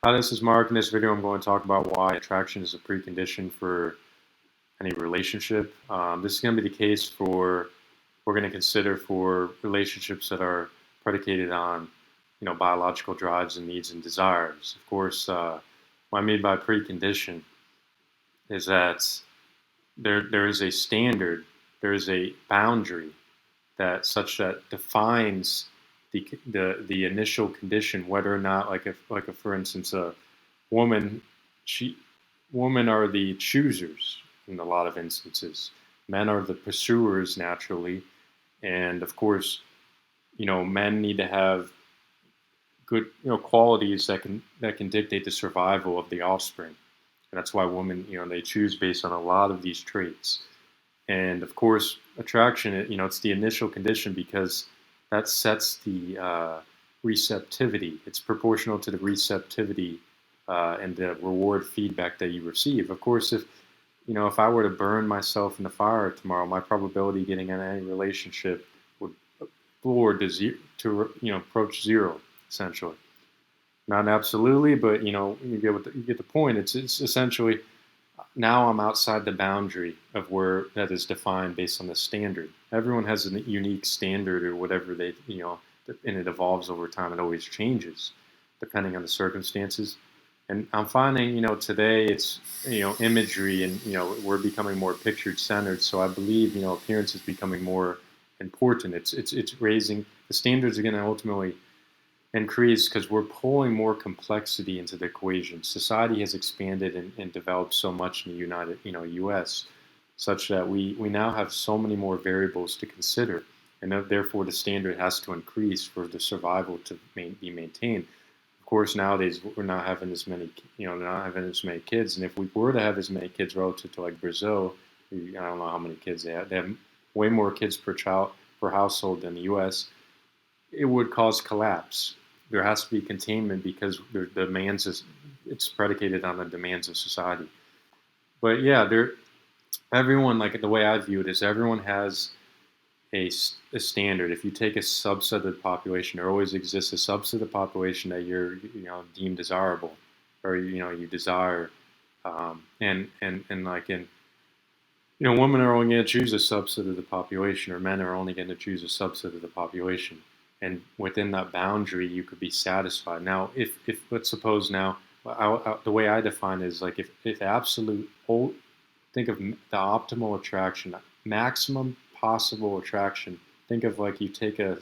Hi, this is Mark. In this video, I'm going to talk about why attraction is a precondition for any relationship. This is going to be the case we're going to consider for relationships that are predicated on, biological drives and needs and desires. Of course, what I mean by precondition is that there is a standard, there is a boundary that defines the initial condition, whether or not, like a for instance, a woman, she women are the choosers in a lot of instances. Men are the pursuers naturally, and of course, men need to have good, qualities that can dictate the survival of the offspring. And that's why women, they choose based on a lot of these traits. And of course, attraction, it's the initial condition because that sets the receptivity. It's proportional to the receptivity and the reward feedback that you receive. Of course, if I were to burn myself in the fire tomorrow, my probability of getting in any relationship would floor to approach zero, essentially. Not absolutely, but you get the point. It's essentially now I'm outside the boundary of where that is defined based on the standard. Everyone has a unique standard or whatever and it evolves over time. It always changes depending on the circumstances. And I'm finding, today it's, imagery and, we're becoming more picture centered. So I believe, appearance is becoming more important. It's raising the standards are going to ultimately increase because we're pulling more complexity into the equation. Society has expanded and developed so much in the U.S., such that we now have so many more variables to consider, and therefore the standard has to increase for the survival to be maintained. Of course, nowadays we're not having as many, not having as many kids, and if we were to have as many kids relative to like Brazil, I don't know how many kids they have. They have way more kids per household than the U.S. It would cause collapse. There has to be containment because the demands it's predicated on the demands of society. But yeah, everyone, like the way I view it is everyone has a standard. If you take a subset of the population, there always exists a subset of the population that you're deemed desirable, or you desire, and like in women are only going to choose a subset of the population, or men are only going to choose a subset of the population. And within that boundary, you could be satisfied. Now, if let's suppose now, the way I define it is like if absolute, think of the optimal attraction, maximum possible attraction. Think of like you take a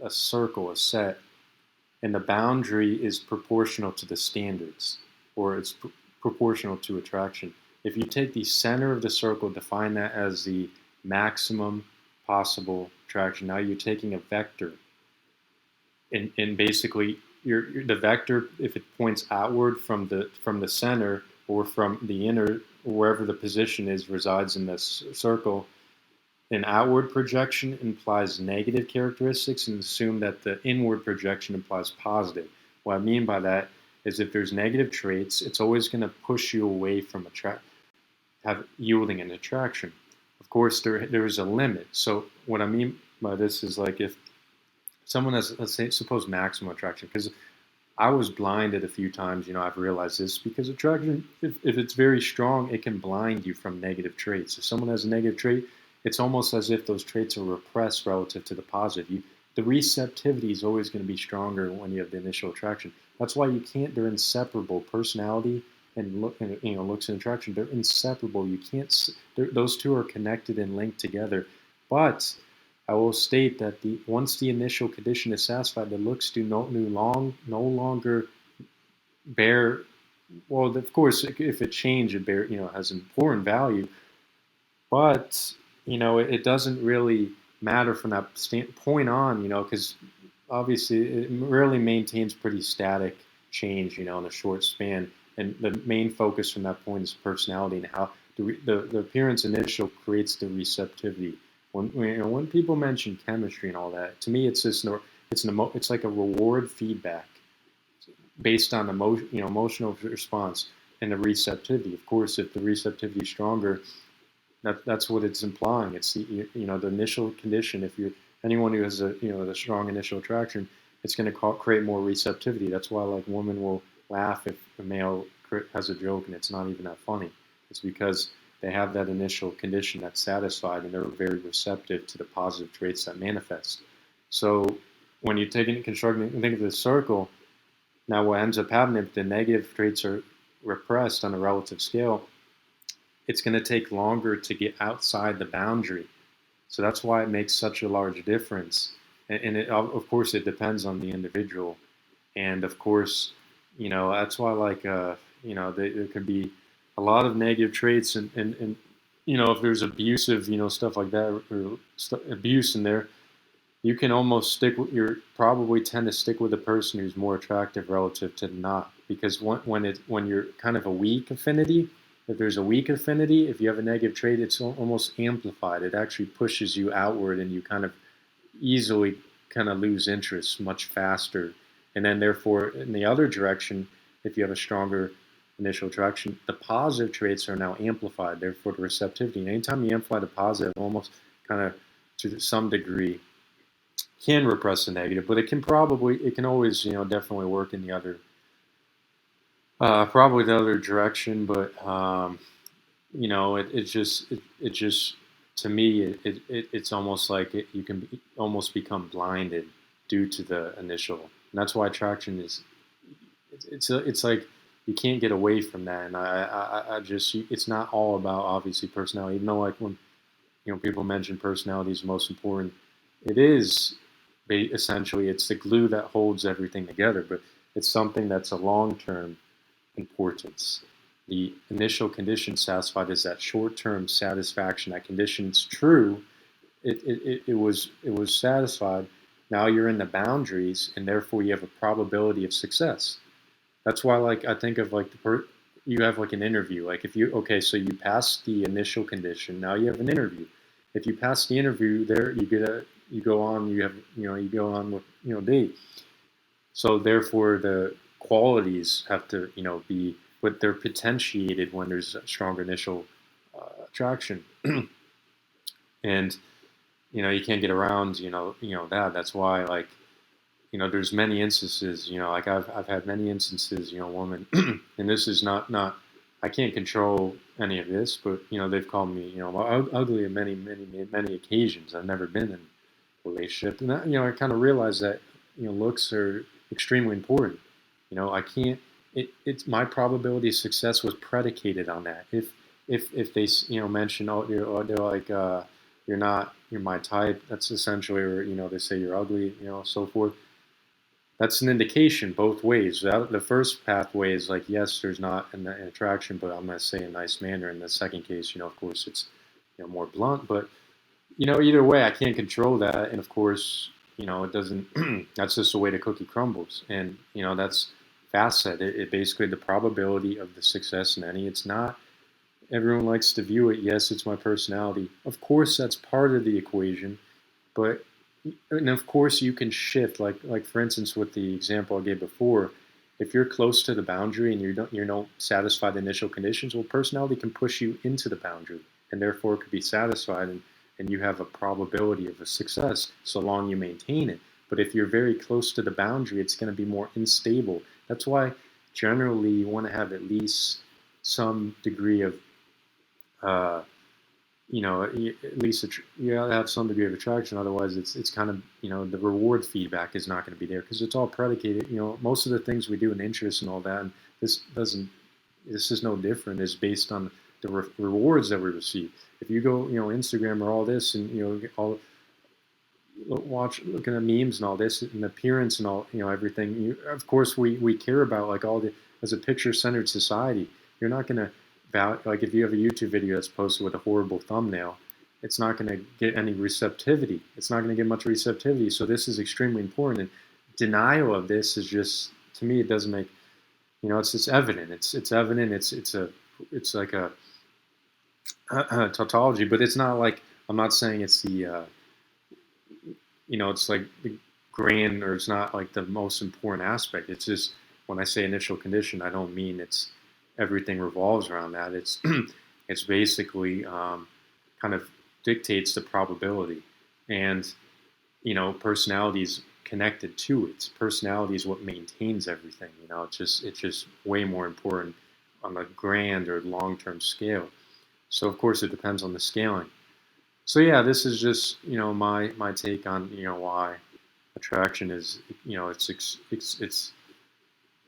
circle, a set, and the boundary is proportional to the standards, or it's proportional to attraction. If you take the center of the circle, define that as the maximum possible attraction. Now you're taking a vector, and basically the vector, if it points outward from the center or from the inner, wherever the position is resides in this circle, an outward projection implies negative characteristics, and assume that the inward projection implies positive. What I mean by that is if there's negative traits, it's always going to push you away from yielding an attraction. Of course, there is a limit. So what I mean by this is like if someone has, let's say, suppose maximum attraction, because I was blinded a few times, I've realized this, because attraction, if it's very strong, it can blind you from negative traits. If someone has a negative trait, it's almost as if those traits are repressed relative to the positive. The receptivity is always going to be stronger when you have the initial attraction. That's why you can't, they're inseparable. Personality and looks and attraction, they're inseparable. You can't, those two are connected and linked together. But I will state that once the initial condition is satisfied, the looks do no longer bear. Well, of course, if it changes, it has important value, but it doesn't really matter from that point on. Because obviously it really maintains pretty static change. In a short span, and the main focus from that point is personality and how the appearance initial creates the receptivity. When people mention chemistry and all that, to me it's just it's like a reward feedback based on emotional response and the receptivity. Of course, if the receptivity is stronger, that's what it's implying. It's the initial condition. If you're anyone who has the strong initial attraction, it's going to create more receptivity. That's why like women will laugh if a male has a joke and it's not even that funny. It's because they have that initial condition that's satisfied and they're very receptive to the positive traits that manifest. So when you take it construct and think of the circle, now what ends up happening if the negative traits are repressed on a relative scale, it's going to take longer to get outside the boundary. So that's why it makes such a large difference. And it, of course, it depends on the individual. And of course, that's why, like, there could be a lot of negative traits, and if there's abusive, stuff like that, or abuse in there, you can almost you're probably tend to stick with a person who's more attractive relative to not, because when you're kind of a weak affinity, if there's a weak affinity, if you have a negative trait, it's almost amplified. It actually pushes you outward, and you kind of easily kind of lose interest much faster. And then therefore, in the other direction, if you have a stronger initial attraction, the positive traits are now amplified. Therefore, the receptivity. And anytime you amplify the positive, almost kind of to some degree, can repress the negative, but it can always, definitely work in the other, probably the other direction. But it just to me, it's almost like you can almost become blinded due to the initial. And that's why attraction is, it's like you can't get away from that. And I just, it's not all about obviously personality, even though, like, when people mention personality is most important, it is essentially, it's the glue that holds everything together, but it's something that's a long-term importance. The initial condition satisfied is that short-term satisfaction. That condition's true. It was satisfied. Now you're in the boundaries, and therefore you have a probability of success. That's why, like, I think of, like, you have, like, an interview. Like, if you okay, so you pass the initial condition. Now you have an interview. If you pass the interview, there you go on. You go on with date. So therefore, the qualities have to be, but they're potentiated when there's a stronger initial attraction, and you can't get around that. That's why, like, there's many instances, like, I've had many instances, woman, and this is not, I can't control any of this, but, they've called me, ugly on many occasions. I've never been in a relationship. And I kind of realized that, looks are extremely important. I can't, it's my probability of success was predicated on that. If they, mention, oh, they're like, you're my type, that's essentially, or, they say you're ugly, so forth. That's an indication both ways. The first pathway is like, yes, there's not an attraction, but I'm going to say in a nice manner. In the second case, of course, it's more blunt. But either way, I can't control that, and of course, it doesn't. That's just the way the cookie crumbles, and that's facet. It basically the probability of the success in any. It's not. Everyone likes to view it. Yes, it's my personality. Of course, that's part of the equation, but and of course you can shift, like for instance with the example I gave before, if you're close to the boundary and you don't satisfy the initial conditions, well, personality can push you into the boundary, and therefore it could be satisfied, and you have a probability of a success so long you maintain it. But if you're very close to the boundary, it's going to be more unstable. That's why generally you want to have at least some degree of uh, at least you gotta have some degree of attraction. Otherwise, it's kind of the reward feedback is not going to be there because it's all predicated. Most of the things we do in interest and all that, and this doesn't. This is no different. Is based on the rewards that we receive. If you go, Instagram or all this, and all looking at memes and all this and appearance and all everything. Of course, we care about, like, all the, as a picture-centered society. You're not going to like, if you have a YouTube video that's posted with a horrible thumbnail, it's not going to get any receptivity. It's not going to get much receptivity. So this is extremely important. And denial of this is just, to me, it doesn't make, it's evident. It's evident. It's like a tautology, but it's not like, I'm not saying it's the it's like the grand, or it's not like the most important aspect. It's just, when I say initial condition, I don't mean it's everything revolves around that. It's it's basically kind of dictates the probability, and personalities connected to it. Personality is what maintains everything. It's just way more important on a grand or long-term scale. So of course it depends on the scaling. So yeah, this is just my take on why attraction is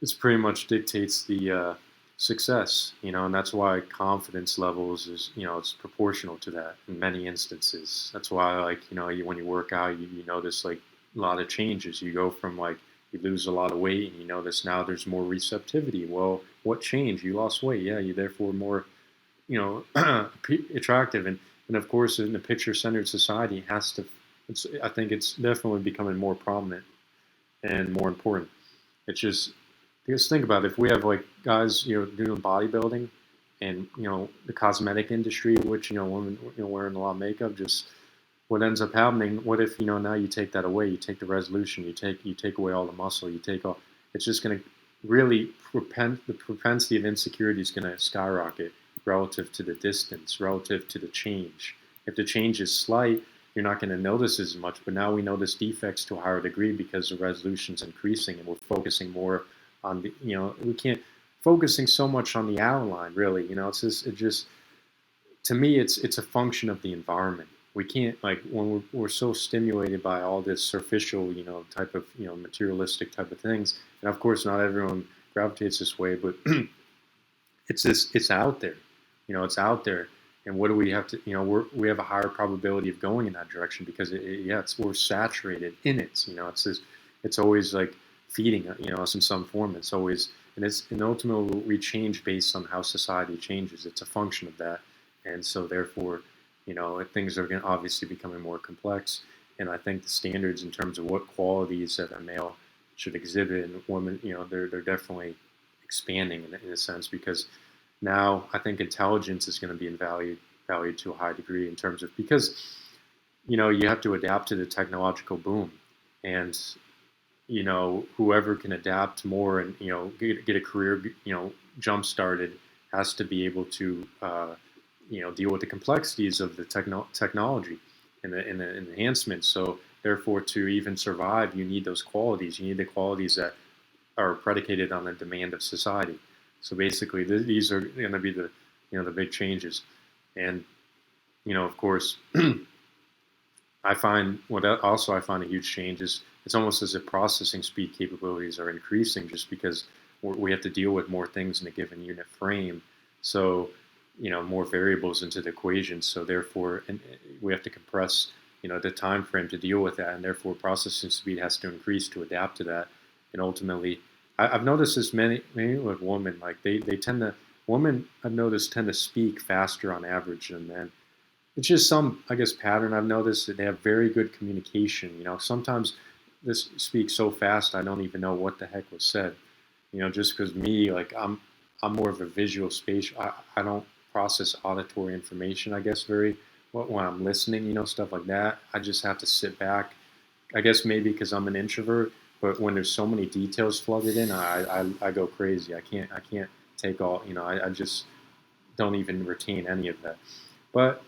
it's pretty much dictates the success, and that's why confidence levels is it's proportional to that in many instances. That's why like when you work out, you notice like a lot of changes. You go from like you lose a lot of weight and you notice now there's more receptivity. Well, what changed? You lost weight. Yeah, you therefore more attractive, and of course in a picture-centered society it has to. I think it's definitely becoming more prominent and more important. It's just because think about it, if we have like guys doing bodybuilding and the cosmetic industry, which women wearing a lot of makeup, just what ends up happening. What if now you take that away? You take the resolution. You take away all the muscle. You take all. It's just going to really the propensity of insecurity is going to skyrocket relative to the distance, relative to the change. If the change is slight, you're not going to notice as much. But now we notice defects to a higher degree because the resolution's increasing and we're focusing more on the we can't focusing so much on the outline really. It just to me it's a function of the environment. We can't like when we're so stimulated by all this superficial type of materialistic type of things, and of course not everyone gravitates this way, but it's out there. It's out there. And what do we have to, we have a higher probability of going in that direction because we're saturated in it. It's always like feeding, us in some form. It's always, and ultimately we change based on how society changes. It's a function of that. And so therefore, things are going to obviously becoming more complex. And I think the standards in terms of what qualities that a male should exhibit and women, they're definitely expanding in a sense because now I think intelligence is going to be valued to a high degree in terms of because you have to adapt to the technological boom, and whoever can adapt more and get a career jump started has to be able to deal with the complexities of the technology and the enhancements. So therefore, to even survive, you need those qualities. You need the qualities that are predicated on the demand of society. So basically, these are going to be the big changes, and of course, I find I find a huge change is it's almost as if processing speed capabilities are increasing just because we have to deal with more things in a given unit frame. So more variables into the equation. So therefore, and we have to compress the time frame to deal with that, and therefore processing speed has to increase to adapt to that, and ultimately. I've noticed this many with women, like they tend to, women I've noticed tend to speak faster on average than men. It's just some, I guess, pattern I've noticed that they have very good communication. Sometimes this speaks so fast I don't even know what the heck was said. Just because me, like I'm more of a visual space. I don't process auditory information, I guess, very well when I'm listening, stuff like that. I just have to sit back. I guess maybe because I'm an introvert. But when there's so many details flooded in, I go crazy. I can't take all. I just don't even retain any of that. But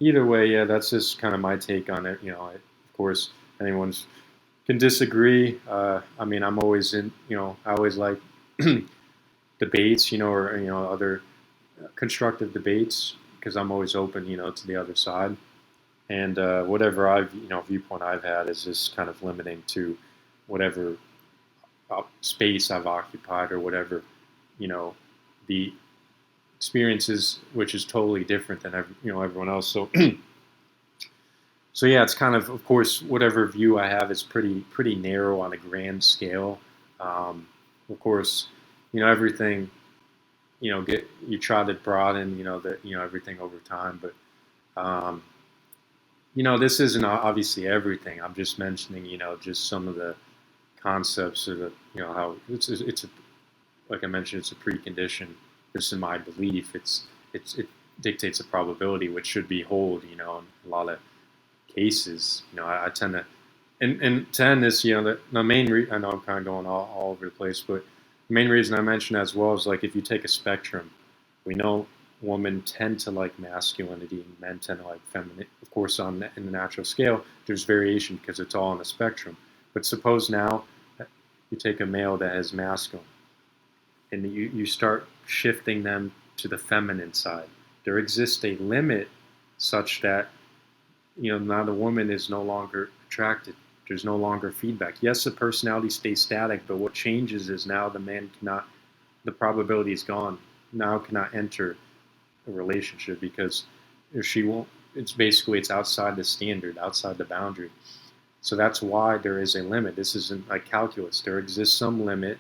either way, yeah, that's just kind of my take on it. Of course, anyone's can disagree. I mean, I'm always in. I always like debates. Or other constructive debates because I'm always open. To the other side. And whatever viewpoint I've had is just kind of limiting to whatever space I've occupied or whatever, the experiences, which is totally different than everyone else. So, so yeah, it's kind of course, whatever view I have is pretty narrow on a grand scale. Of course, everything, you try to broaden, everything over time, but this isn't obviously everything. I'm just mentioning, just some of the concepts or the, how it's a, like I mentioned, it's a precondition. Just in my belief, it dictates a probability which should be hold. In a lot of cases, I tend to, and to end this, the main I know I'm kind of going all over the place, but the main reason I mentioned as well is like if you take a spectrum, we know women tend to like masculinity and men tend to like feminine. Of course, in the natural scale, there's variation because it's all on a spectrum. But suppose now you take a male that has masculine and you start shifting them to the feminine side. There exists a limit such that now the woman is no longer attracted. There's no longer feedback. Yes, the personality stays static, but what changes is now the man cannot. The probability is gone. Now cannot enter a relationship because she won't. It's outside the standard, outside the boundary. So that's why there is a limit. This isn't like calculus. There exists some limit.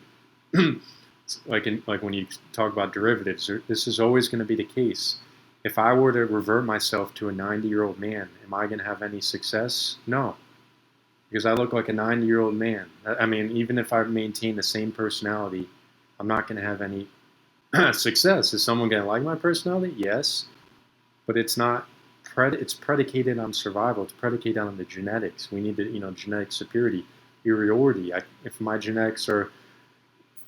Like when you talk about derivatives, this is always going to be the case. If I were to revert myself to a 90-year-old man, am I going to have any success? No, because I look like a 90-year-old man. I mean, even if I maintain the same personality, I'm not going to have any success. Is someone going to like my personality? Yes, but it's not. It's predicated on survival. It's predicated on the genetics. We need genetic superiority. If my genetics are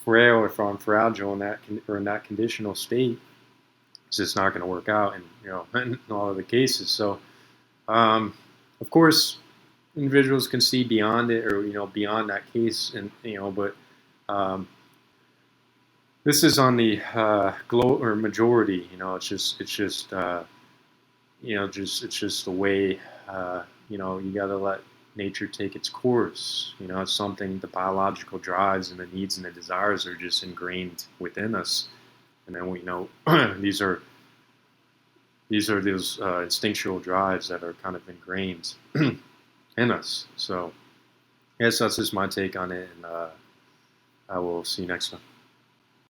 frail, if I'm fragile in that conditional state, it's just not going to work out. And in all of the cases. So, of course, individuals can see beyond it, or beyond that case, and but this is on the or majority. It's just the way. You got to let nature take its course. It's something, the biological drives and the needs and the desires are just ingrained within us, and then we know these are those instinctual drives that are kind of ingrained in us. So, yes, that's just my take on it, and I will see you next time.